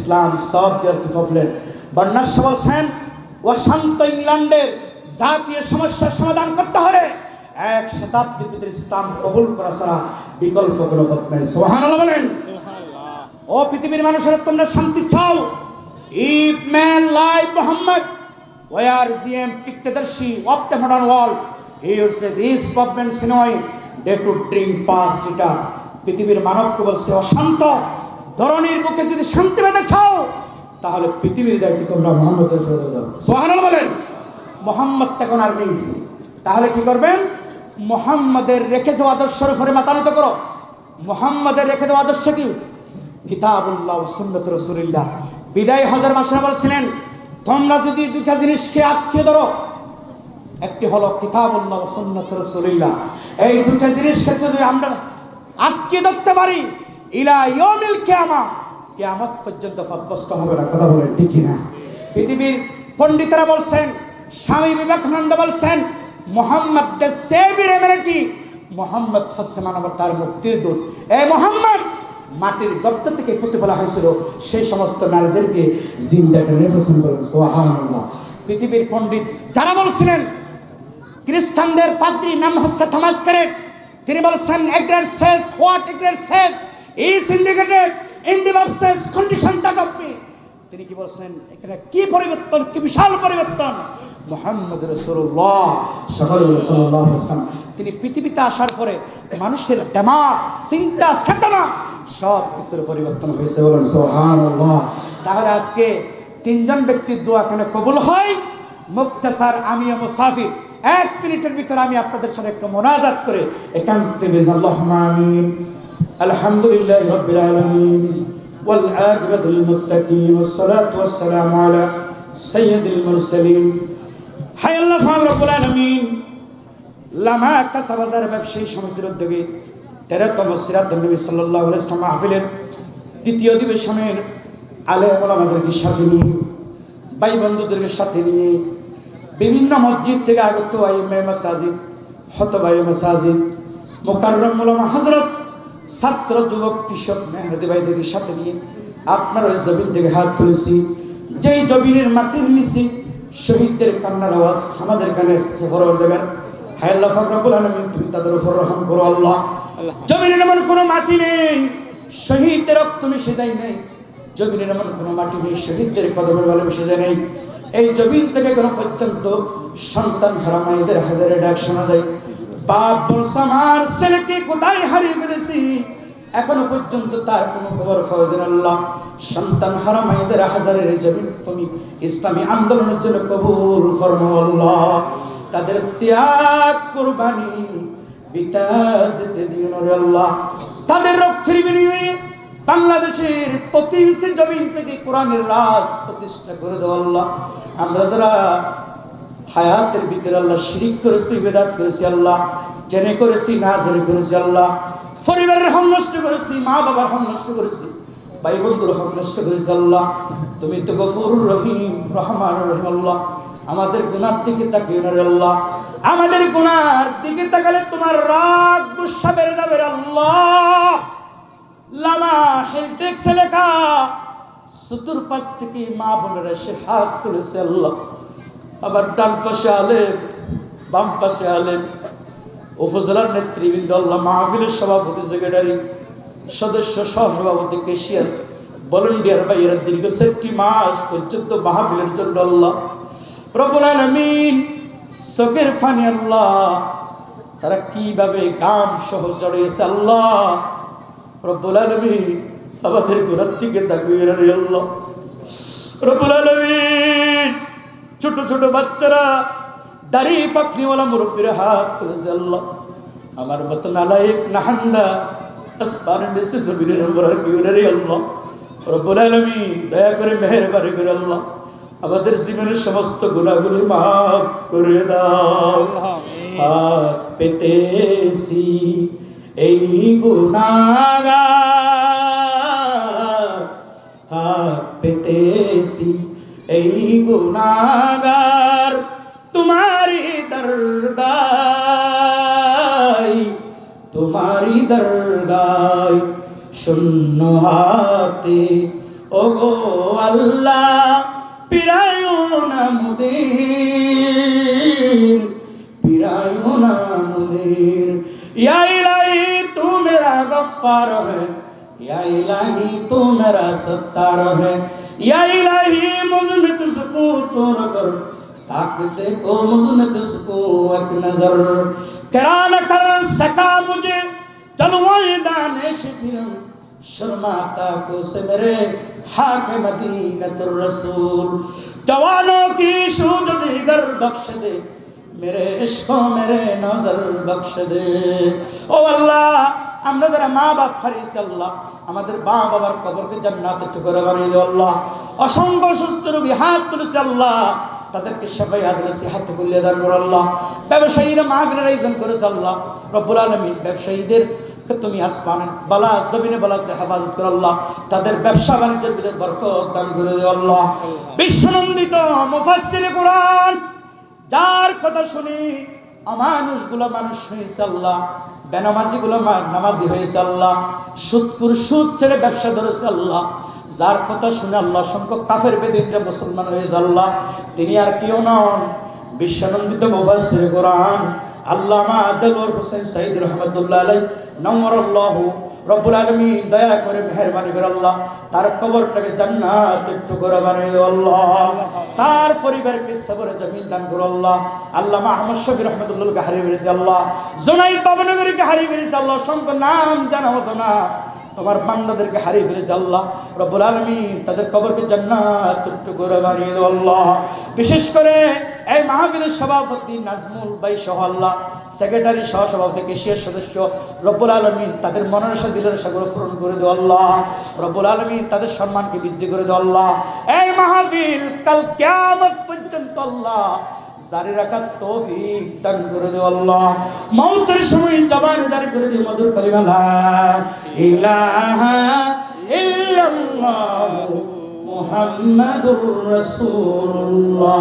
ইসলাম সব দেওয়ার বললেন বর্ণাশ্য বলছেন অশান্ত ইংল্যান্ডের জাতীয় সমস্যার সমাধান করতে হলে 1 শতাব্দীর ভিতরে ইসলাম কবুল করা ছাড়া বিকল্প কোনো পথ নেই। সুবহানাল্লাহ বলেন। ও পৃথিবীর মানুষেরা, তোমরা শান্তি চাও? If man like Muhammad were জিএম dictatorship of the modern world, he would say this movement sinoi they to drink past liter। পৃথিবীর মানবকে বলছে অশান্ত ধরনীর বুকে যদি শান্তি পেতে চাও তাহলে পৃথিবীর দায়িত্ব তোমরা মুহাম্মদের ফেরত দাও। সুবহানাল্লাহ বলেন। মুহাম্মদ তখন আর নেই, তাহলে কি করবেন? মুহাম্মদের রেখে যাওয়া আদর্শের উপরে মাতানিত করো। মুহাম্মদের রেখে যাওয়া আদর্শ কি? কিতাবুল্লাহ ও সুন্নাত রাসূলুল্লাহ। বিদায় হজের মাসে বলছিলেন তোমরা যদি দুটা জিনিসকে আঁকড়ে ধরো, একটি হলো কিতাবুল্লাহ ও সুন্নাত রাসূলুল্লাহ, এই দুটা জিনিসকে যদি আমরা আঁকড়ে ধরতে পারি ইলা ইয়াউমিল কিয়ামা, কিয়ামত পর্যন্ত পথভ্রষ্ট হবে না। কথা বলেন ঠিক না? পৃথিবীর পণ্ডিতরা বলছেন, স্বামী বিবেকানন্দ বলছেন, মুহাম্মদ দ্য সেভিয়ার এমিনিটি, মুহাম্মদ হচ্ছে মানবতার মুক্তির দূত। এই মুহাম্মদ মাটির গর্ত থেকে পুঁতে বলা হয়েছিল সেই সমস্ত নারীদেরকে জিন্দাটা রেফারেন্স করেন। সুবহানাল্লাহ। পৃথিবীর পণ্ডিত যারা বলছিলেন, খ্রিস্টানদের পাদ্রী নাম হচ্ছে থমাস ক্যারেট, তিনি বলছেন egret Sage what egret says is indicated in the versus condition that of me. তিনি কি বলছেন? এখানে কি পরিবর্তন, কি বিশাল পরিবর্তন! মুহাম্মদ রাসূলুল্লাহ সাল্লাল্লাহু আলাইহি ওয়াসাল্লাম তিনি পৃথিবীতে আসার পরে মানুষের দিমাগ, চিন্তা, চেতনা সব কিছুর পরিবর্তন হয়েছে। বলেন সুবহানাল্লাহ। তাহলে আজকে তিনজন ব্যক্তির দোয়া কেন কবুল হয়? মুক্তাসার আমিও মুসাফির 1 মিনিটের ভিতরে আমি আপনাদের সাথে একটু মোনাজাত করে একান্তে বেজা আল্লাহুম্মা আমিন। আলহামদুলিল্লাহি রাব্বিল আলামিন ওয়াল আকিবাতু লিল মুত্তাকিন ওয়াস সালাতু ওয়াস সালামু আলা সাইয়্যিদিল মুরসালিন। হায় আল্লাহ রাব্বুল আলামিন, লামা কাসাবাজার ব্যবসায়ী সমিতির উদ্যোগে 13তম সিরাত নবী সাল্লাল্লাহু আলাইহি ওয়াসাল্লাম মাহফিলের দ্বিতীয় অধিবেশনের আলেম ওলামাদেরকে সাথে নিয়ে, ভাই বন্ধুদেরকে সাথে নিয়ে, বিভিন্ন মসজিদ থেকে আগত আইমে মাসাজিদ, হতবাই মাসাজিদ, মুকাররম উলামা হযরত, ছাত্র যুবক কৃষক মেহনতি ভাইদেরকে সাথে নিয়ে আপনার ওই জমিন থেকে হাত তুলেছি, যেই জমিনের মাটির নিচে শহীদদের কান্নার আওয়াজ আমাদের কানে এসেছে। পরওয়ারদিগার হায় আল্লাহ রাব্বুল আলামিন, তুমি তাদের উপর রহম করো আল্লাহ। জমিনের এমন কোনো মাটি নেই শহীদদের রক্ত মিশে যায় নাই, জমিনের এমন কোনো মাটি নেই শহীদদের কদমের ভালো মিশে যায় নাই। এই জমিন থেকে কোনো পর্যন্ত সন্তান হারা মায়েদের হাজারে ডাক শোনা যায়, বাপ বলছে আমার ছেলেকে কোথায় হারিয়ে ফেলেছি, এখনো পর্যন্ত তার কোনো খবর পাওয়া যায় না। আল্লাহ, সন্তান হারা মায়েদের হাজারের এই জমিন তুমি ইসলামী আন্দোলনের জন্য কবুল ফরমাও আল্লাহ। তাদের ত্যাগ কুরবানি বিতাজতে দিও না আল্লাহ। তাদের রক্তের বিনিময়ে বাংলাদেশের প্রতি ইঞ্চি জমিন থেকে কোরআনের রাজ প্রতিষ্ঠা করে দাও আল্লাহ। আমরা যারা হায়াতের ভিতরে আল্লাহ শিরিক করেছি, বিদআত করেছি আল্লাহ, জেনে করেছি না জেনে করেছি আল্লাহ, পরিবারের হক নষ্ট করেছি, মা বাবার হক নষ্ট করেছি, ভাই বন্ধুর হক নষ্ট করেছি আল্লাহ। তুমি তো গফুরুর রহিম, রহমানুর রহিম আল্লাহ। আমাদের গুনার দিকে তাকিও না আল্লাহ, আমাদের গুনার দিকে তাকালে তোমার রাগ গুসা বেড়ে যাবে আল্লাহ। লামা হেলটেক্স এলাকা সুদূর পাশ থেকে মা বোনেরা সে হাত তুলেছে আল্লাহ। আবার ডান পাশে আলেম, বাম পাশে আলেম, উপজেলার নেতৃবৃন্দ আল্লাহ, মাহফিলের সভাপতি, সেক্রেটারি, সদস্য, সহসভাপতি, কেশিয়ার, ভলান্টিয়ার ভাইয়েরা দীর্ঘ 4 মাস পর্যন্ত মাহফিলের জন্য আল্লাহ রব্বুল আলামিন চোখের পানি আল্লাহ তারা কিভাবে গাম সহ জড়িয়েছে আল্লাহ রব্বুল আলামিন, আমাদের গুনার দিকে তাকিয়ে না আল্লাহ রব্বুল আলামিন। ছোট ছোট বাচ্চারা, দাড়ি ফাকনিওয়ালা মুরব্বীরা হাত তুলেছে আল্লাহ। আমার মতো নালায়েক নাহান্দা আসমানের নিচে জমিনের উপর আর কেউ নেই আল্লাহ রব্বুল আলামিন। দয়া করে মেহেরবানি করে আল্লাহ আমাদের জীবনের সমস্ত গুনাহগুলি মাফ করে দাও। হাত পেতেছি এই গুনাহগার, হাত পেতেছি এই গুনাহগার, তোমারি দরগায়, তোমারি দরগায়, শূন্য হাতে ওগো আল্লাহ পিরায়ো না মুদির, পিরায়ো না মুদির। ইয়া ইলাহি তু মেরা গফফার है, या इलाही तू मेरा सत्तार है, या इलाही मुझ में तुझको तोड़ कर ताक देखो मुझ में तुझको एक नजर। करा न कर सका मुझे जलवाए दानिश फिरम, शर्माता को से मेरे हाक मदीनतुर रसूल। जवानों की सूझ दिगर बख्श दे, मेरे इश्को मेरे नजर बख्श दे। ओ अल्लाह আমরা যারা মা বাপ হারিয়েছি আল্লাহ, আমাদের মা বাবার কবরকে জান্নাতের টুকরা বানিয়ে দাও আল্লাহ। অসংখ্য সুস্থ রোগী হাত তুলেছে আল্লাহ, তাদেরকে সবাই হাজরা সিহাত করিয়ে দান করো আল্লাহ। ব্যবসায়ীরা মাহফিলের আয়োজন করেছে আল্লাহ রব্বুল আলামিন, ব্যবসায়ীদের তুমি আসমানে বালা জমিনে বালাতে হেফাজত করো আল্লাহ, তাদের ব্যবসা বাণিজ্যের ভিতরে বরকত দান করে দাও আল্লাহ। বিশ্বনন্দিত মুফাসসিরে কোরআন যার কথা শুনি অমানুষগুলো মানুষ হয়েছে আল্লাহ, বেনামাজিগুলো নামাজি হয়েছে আল্লাহ, সুদপুর সুদ ছেড়ে ব্যবসা ধরেছে আল্লাহ, যার কথা শুনে আল্লাহ সংখ্যক কাফের বেদিনরা মুসলমান হয়েছে আল্লাহ, তিনি আর কেউ নন বিশ্বনন্দিত মুফাসসিরে কোরআন আল্লামা দেলওয়ার হোসেন সাঈদ রহমাতুল্লাহ আলাইহি নওয়ারাল্লাহু রব্বুল আলামিন। দয়া করে মেহেরবানি করে আল্লাহ তার কবরটাকে জান্নাতের টুকরা বানিয়ে দাও আল্লাহ, তার পরিবারকে সবরে জামিল দান করো আল্লাহ। আল্লামা আহমদ শফি রহমাতুল্লাহকে হারিয়ে ফেলেছে আল্লাহ, জুনাইদ বাবনগরীকে হারিয়ে ফেলেছে আল্লাহ, অসংখ্য নাম জানা অজানা তোমার বান্দাদেরকে হারিয়ে ফেলেছে আল্লাহ রব্বুল আলামিন, তাদের কবরকে জান্নাতের টুকরা বানিয়ে দাও আল্লাহ। বিশেষ করে এই মাহফিলের সভাপতি নাজমুল ভাই সহ আল্লাহ, সেক্রেটারি সহ সভাপতি কেশিয়ার সদস্য রব্বুল আলামিন তাদের মনের আশা দিলের আশাগুলো পূরণ করে দাও আল্লাহ রব্বুল আলামিন, তাদের সম্মানকে বৃদ্ধি করে দাও আল্লাহ। এই মাহফিল কাল কিয়ামত পর্যন্ত আল্লাহ জারি রাখার তৌফিক দান করে দাও আল্লাহ। মওতের সময় জবান জারি করে দিও মধুর কালিমা লা ইলাহা ইল্লাল্লাহু মুহাম্মাদুর রাসূলুল্লাহ।